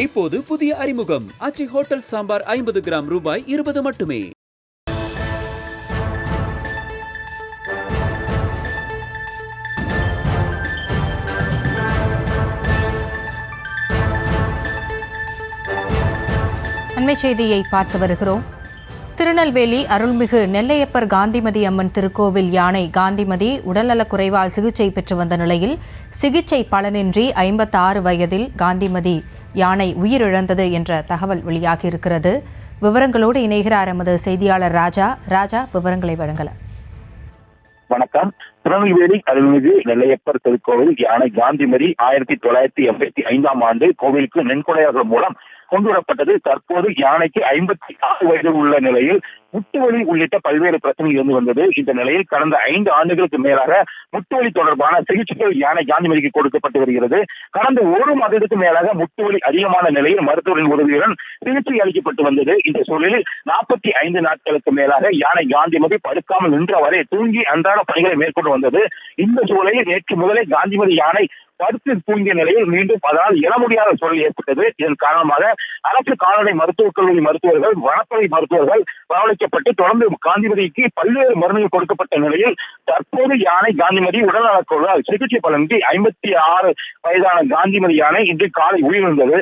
இப்போது புதிய அறிமுகம் ஆச்சி ஹோட்டல் சாம்பார் 50 கிராம் ரூபாய் 20 மட்டுமே. அண்மை செய்தியை பார்த்து வருகிறோம். திருநெல்வேலி அருள்மிகு நெல்லையப்பர் காந்திமதி அம்மன் திருக்கோவில் யானை காந்திமதி உடல்நலக் குறைவால் சிகிச்சை பெற்று வந்த நிலையில் சிகிச்சை பலனின்றி 56 வயதில் காந்திமதி யானை உயிரிழந்தது என்ற தகவல் வெளியாகியிருக்கிறது. விவரங்களோடு இணைகிறார் எமது செய்தியாளர் ராஜா. விவரங்களை வழங்கலாம். வணக்கம். திருநெல்வேலி அருள்மிகு நெல்லையப்பர் திருக்கோவில் யானை காந்திமதி 1985ஆம் ஆண்டு கோவிலுக்கு நென்கொடையாளர்கள் மூலம் கொண்டுவரப்பட்டது. தற்போது யானைக்கு 56 வயது உள்ள நிலையில் முட்டுவலி உள்ளிட்ட பல்வேறு பிரச்சனைகள் இருந்து வந்தது. இந்த நிலையில் கடந்த 5 ஆண்டுகளுக்கு மேலாக முட்டுவலி தொடர்பான சிகிச்சைகள் யானை காந்திமதிக்கு கொடுக்கப்பட்டு வருகிறது. கடந்த 1 மாதத்துக்கு மேலாக முட்டுவலி அதிகமான நிலையில் மருத்துவரின் உதவியுடன் சிகிச்சை அளிக்கப்பட்டு வந்தது. இந்த சூழலில் 45 நாட்களுக்கு மேலாக யானை காந்திமதி படுக்காமல் நின்றவரை தூங்கி அன்றாட பணிகளை மேற்கொண்டு வந்தது. இந்த சூழலில் நேற்று முதலே காந்திமதி யானை படுத்து தூங்கிய நிலையில் மீண்டும் அதனால் எழ முடியாத சூழல் ஏற்பட்டது. இதன் காரணமாக அரசு கால்நடை மருத்துவக் கல்லூரி மருத்துவர்கள், வனத்துறை மருத்துவர்கள் வரவழைக்கப்பட்டு தொடர்ந்து காந்திமதிக்கு பல்வேறு மருந்துகள் கொடுக்கப்பட்ட நிலையில் தற்போது யானை காந்திமதி உடல்நலக்குறைவால் சிகிச்சை பலனின்றி 56 வயதான காந்திமதி யானை இன்று காலை உயிரிழந்தது.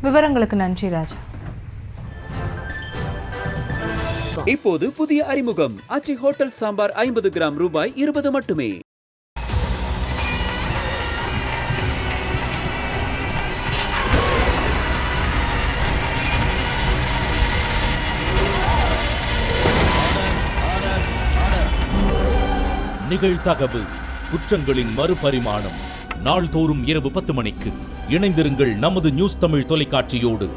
விவரங்களுக்கு நன்றி ராஜா. இப்போது புதிய அறிமுகம் ஆச்சி ஹோட்டல் சாம்பார் 50 கிராம் ரூபாய் 20 மட்டுமே. நிகழ்தகவு குற்றங்களின் மறுபரிமாணம் நாள்தோறும் இரவு 10 மணிக்கு இணைந்திருங்கள் நமது நியூஸ் தமிழ் தொலைக்காட்சியோடு.